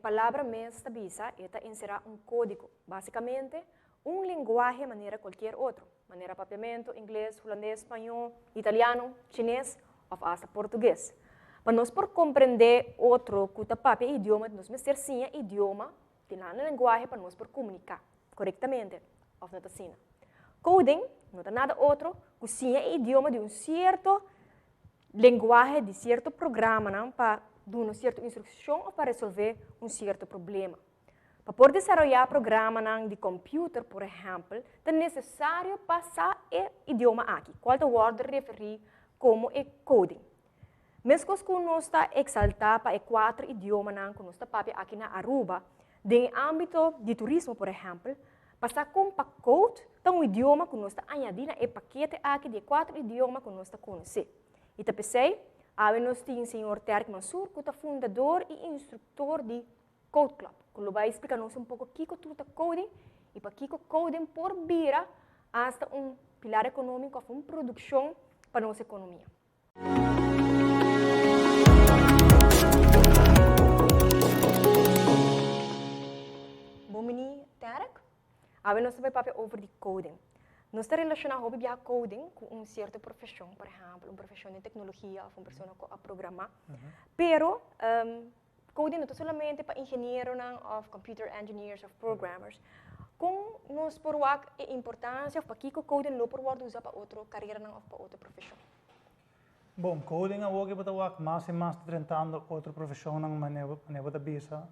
palavra mesma visa é inserir código. Basicamente, linguagem maneira qualquer outro. Maneira papiamento, inglês, holandês, espanhol, italiano, chinês ou até português. Para nós por compreender outro idioma, nós precisamos ter idioma, tem linguagem para nós por comunicar corretamente. Ou não assim. Coding não é nada outro que sim idioma de certo linguagem, de certo programa, para dar uma certa instrução ou para resolver certo problema. Para poder desenvolver programa de computer, por exemplo, é necessário passar o idioma aqui. Qual é o word referir como coding? Mesmo que nós está exaltar para 4 idiomas que nós está aqui na Aruba, no âmbito de turismo, por exemplo, passar com pacote, um idioma que nós está añadindo e paquete aqui de 4 idiomas que nós está conhecendo. E também, nós temos o senhor Terk Mansur, que é fundador e instrutor de Code Club, que vai explicar-nos pouco o que é coding e para que coding por vira hasta pilar econômico, uma produção para nossa economia. Bom, Terk, nós vamos falar over de coding. Nós relacionamos o coding com certa profissão, por exemplo, uma profissão de tecnologia ou uma pessoa a programar. Pero coding não é somente para engenheiros ou computer engineers ou programmers. Com nós por a importância para que coding não pode usar para outra carreira ou para outra profissão. Bom, coding é algo que mais e mais enfrentando outra profissão na maneira da bisa.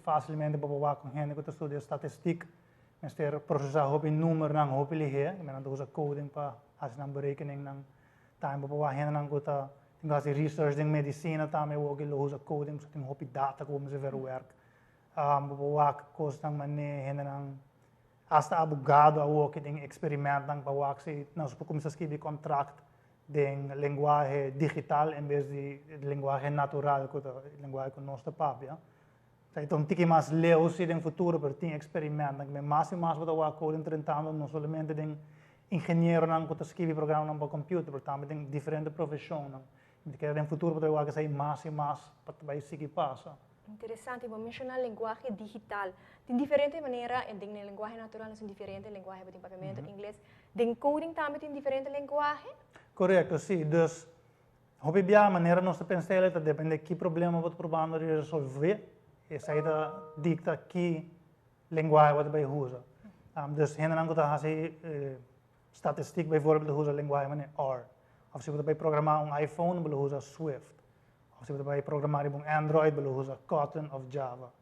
Facilmente para com gente que estuda estatística, mas ter processar número não ligeiro, mas usa coding para fazer uma berekening ng time para gente não que tem que research em medicina também usa coding, so tem data como se ver work. Para coisa ng maneira não hasta abogado a que tem experimento para se nós começar a escrever contrato de linguagem digital em vez de linguagem natural, que é a linguagem que nós papia. Então, tem que mais ler no futuro, para ter experimento. Mais e mais para coding tentando, não somente de engenheiro que escreve programa para computer, mas também tem diferentes profissões. Que no futuro para sair mais e mais para seguir passa. Interessante, vou mencionar a linguagem digital. Tem diferentes maneiras, em linguagem natural tem diferentes linguagens de pagamento, inglês. Em coding também tem diferentes linguagens? Correto, sim. Então, a maneira nós pensamos depende de que problema você procurando resolver. Essa aí dicta que linguagem você vai usar. Então, gente não está fazendo estatística, bijvoorbeeld, usa linguagem R. Ou se você vai programar iPhone, você usa Swift. Ou se você vai programar Android, você usa Kotlin ou Java.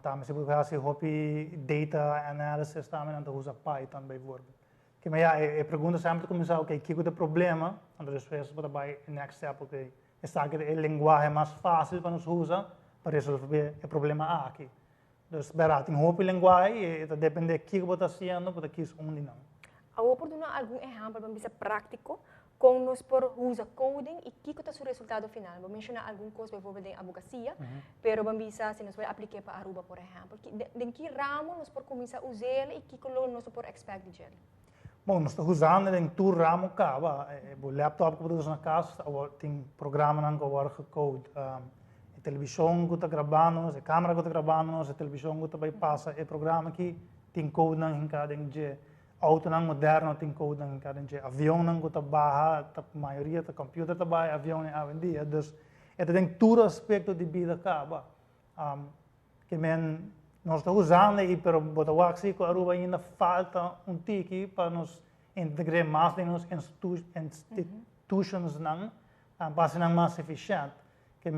Também se você vai fazer data analysis, também você usa Python, bijvoorbeeld. Que a pergunta sempre começa, ok, que é o problema? Então, depois você vai next step, ok, essa é a linguagem mais fácil para nós usar para resolver o problema aqui. Então, tem uma linguagem e depende de que você está fazendo, para que isso onde não. Eu posso dar algum exemplo para ser prático, como nós por usar coding e que é o resultado final. Vou mencionar alguma coisa, por exemplo, em advocacia, mas vamos ver se nós vamos aplicar para Aruba, por exemplo. De que ramo nós por começar a usar e que nós por expect de ele? Bom, nós estamos usando em todo ramo cá. O laptop que produz na casa, tem programa que work code. A televisão que está gravando, a câmera que está gravando, a televisão que está passa, o programa que tem code em cada dia. Auto moderno tem code em cada dia. Avião que está barra, a maioria do computer está barra, avião é hoje em dia. Então, tem todo aspecto de vida cá. Que nós estamos usando e para botar aqui com a Aruba ainda falta tiki para nos integrar mais nos instituições para ser mais eficiente. Que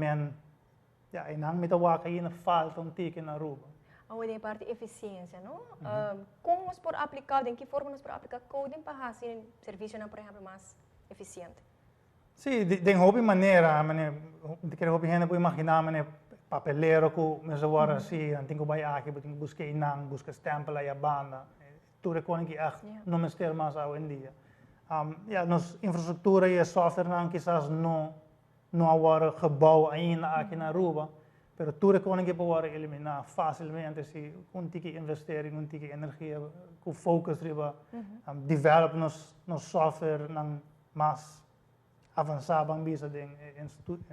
e não me dá ainda falta tiki na Aruba. A parte de eficiência, não? Como nós podemos aplicar, em que forma nós podemos aplicar coding para fazer serviço, por exemplo, mais eficiente? Sim, de uma maneira, de que a gente pode imaginar, papelero que mas agora assim, não tem que vai aqui, tem que buscar inang, buscar stempel aí a banda, tudo é que não me esquece mais hoje em dia. Nossa infraestrutura e software não quizás não agora gebouw ainda aqui na Aruba, mas tudo é que pode eliminar facilmente se tem que investir em tem que energia, com focus riba, develop nos software não mais avançado, bem bisa de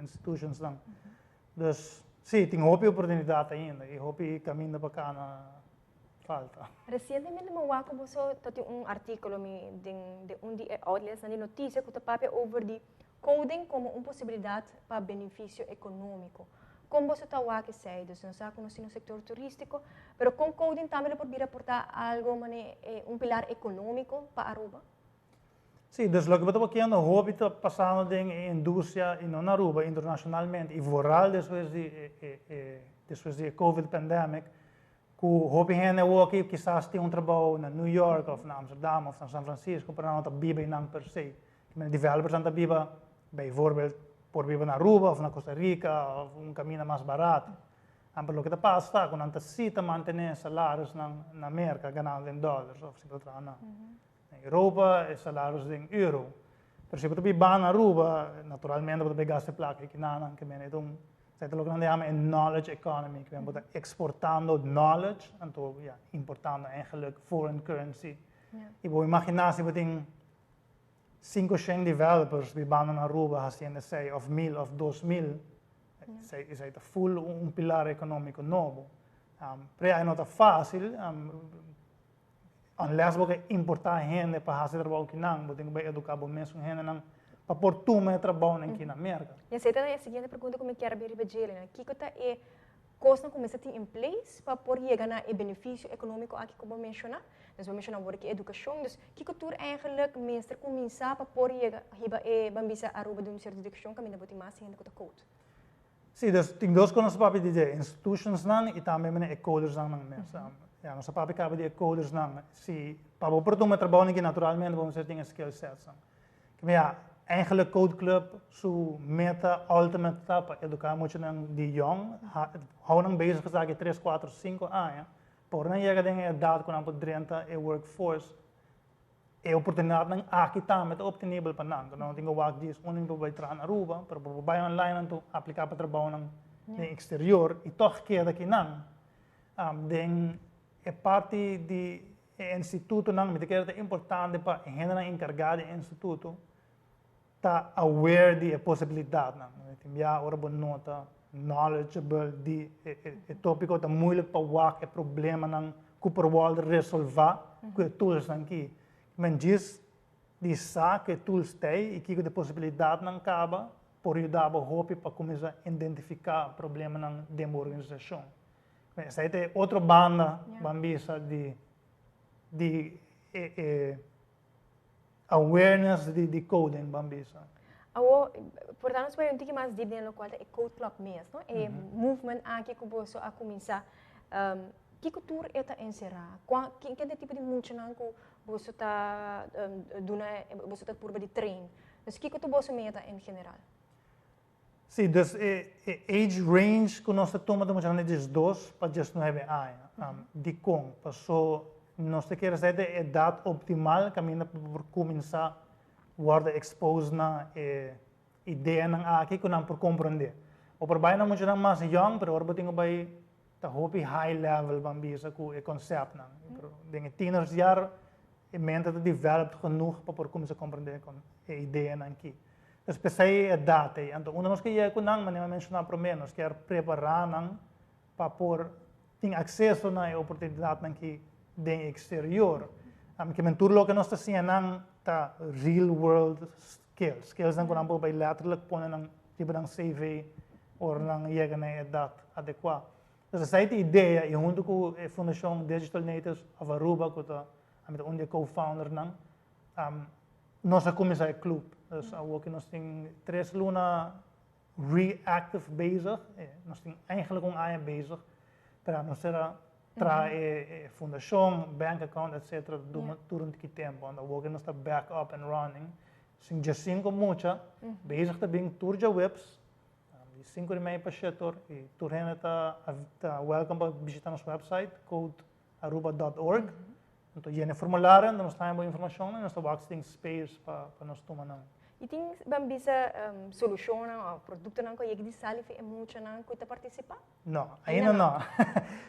instituições não. Dus Sim, tem hope oportunidade ainda, e hope caminho para cá na falta. Recentemente me wako mo so tati artículo de de outlets na notícia que pape over de coding como possibilidade para benefício econômico. Como você está waki sei, dus nós sabemos no setor turístico, pero com coding também pode aportar algo pilar econômico para Aruba. Sim, dus lo que eu aqui no hobby está passando em indústria e não na Aruba internacionalmente e vooral depois de COVID pandemic, que o hobby é aqui quizás tem trabalho na New York ou na Amsterdam ou na São Francisco para não estar biba não per se. Que developers estão biba, bijvoorbeeld por biba na Aruba ou na Costa Rica ou caminho mais barato. Amplo que está passa quando anta cita manter salários na América ganhando em dólares ou se pode na Europa e salários em euro. Pero se você vai na Aruba, naturalmente você gasta placa que não que men então sai lo que nós chamamos knowledge economy, que você exportando knowledge, então importando eigenlijk foreign currency. E vou imaginar se você tem 500 developers que vão na Aruba fazendo sei of 1000 of 2000, é full pilar econômico novo. Para não é fácil. Unless você importar gente para fazer trabalho aqui não, você tem que educar o mesmo gente não para pôr tudo trabalho aqui na América. E essa é a seguinte pergunta que eu quero abrir para ele, né? Que é coisa que começa a ter em place para pôr chegar na benefício econômico aqui como mencionar. Nós vamos mencionar agora que educação, dus que cultura eigenlijk meester começar para pôr chegar bambisa Aruba de certa direção que ainda botar mais gente que code. Sim, dus tem duas coisas para dizer, institutions não e também coders não mesmo. Ja, nós sabemos que de coders não, se para o produto trabalho aqui naturalmente vamos ter skill sets. Que eigenlijk code club su meta ultimate para educar muito de jong, hou nang bezig gezegd 3, 4, 5 anos, por não chegar a idade quando por 30 e workforce, e oportunidade nang aqui também é obtenível para não, não tenho work dias único para entrar na Aruba, para vai online então aplicar para trabalho no exterior e toch queda aqui não, é parte do instituto não, me que é importante para a gente encarregada do instituto tá aware de possibilidade não, já ora boa nota knowledgeable de tópico tá muito para o é problema não que por wall resolver que tools aqui, mas diz de que tools tem e que a possibilidade não acaba por ajudar a hope para começar a identificar problema não de uma organização. Essa é outra banda bambisa de awareness de coding bambisa. Portanto, nós vamos ter mais deep no qual é code club mesmo, é movement aqui que você a começar. Que cultura é a encerrar? Que tipo de funcionamento que você está dando, você está por de treino? Mas que cultura você meta em geral? Sim, dus age range que nós tomamos de 2 para 19 anos. De com, passou, nós queremos dizer a idade optimal que para começar a expose na ideia aqui que não por compreender. O trabalho não é mais young, mas agora tenho vai tá hobby high level bambisa com o conceito não. Denke tieners jaar mente te developed genoeg para começar a compreender com a ideia aqui. Dus pensei a data, então nós que ia com não, mas mencionar para menos que preparar não para por ter acesso na oportunidade aqui do exterior. Que mentur que nós está sendo tá real world skills não quando vai letterlijk pôr nang tipo nang CV ou nang ia na idade adequada. Dus essa é a ideia e junto com a Fundação Digital Natives of Aruba que tá onde co-founder não, nós começar o clube. Dus nós temos 3 lunas reactive bezig, nós temos eigenlijk ano bezig para nós será trazer fundação, bank account, etc. durante o tempo, onde nós está back up and running. Sim, já 5 muita, bezig também turja webs, 5 e para setor e turena está welcome para visitar nosso website codearuba.org. Então, já formulário, nós temos informação, nós temos space para nós tomar não. E tem bambisa solução ou produto não que ele sale é muito não que está participar? Não, ainda não.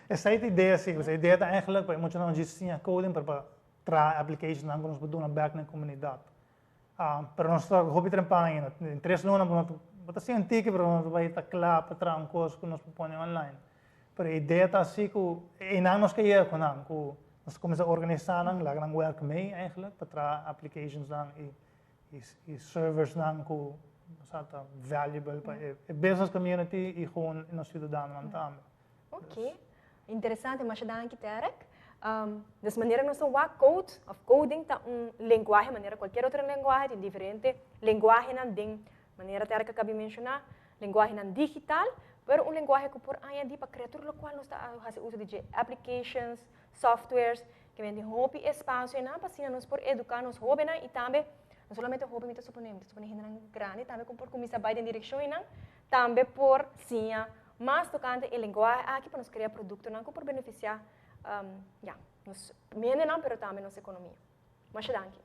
Essa é a ideia sim, a ideia é eigenlijk para muito não dizer coding para trazer application não que nós podemos back na comunidade. Pero nós hobby trempar ainda. Em 3 lunas bota científico, pero nós vai estar claro para trás coisas que nós põe online. Pero a ideia tá assim que não nos quer com não, que nós começamos a organizar não, lá não work mee eigenlijk, para trás applications não e servers não que sata valuable para a business community e gewoon in ons cidadãos também. Ok, interessante, mas danke Tarek. Das maneira nós usamos code of coding tá linguagem, maneira qualquer outra linguagem tem diferente linguagem não tem maneira Tarek acabei de mencionar linguagem não digital, pero linguagem que por aí de para criatura local nós tá usa de applications, softwares que vem de hobby espaço e não para assim nós por educar nos hobby e também não somente hobby mas suponemos ainda grande também por começar a ir em direção e não também por sim mas tocante a linguagem aqui para nós criar produto não por beneficiar nos mene não pero também nossa economia. Mas danke.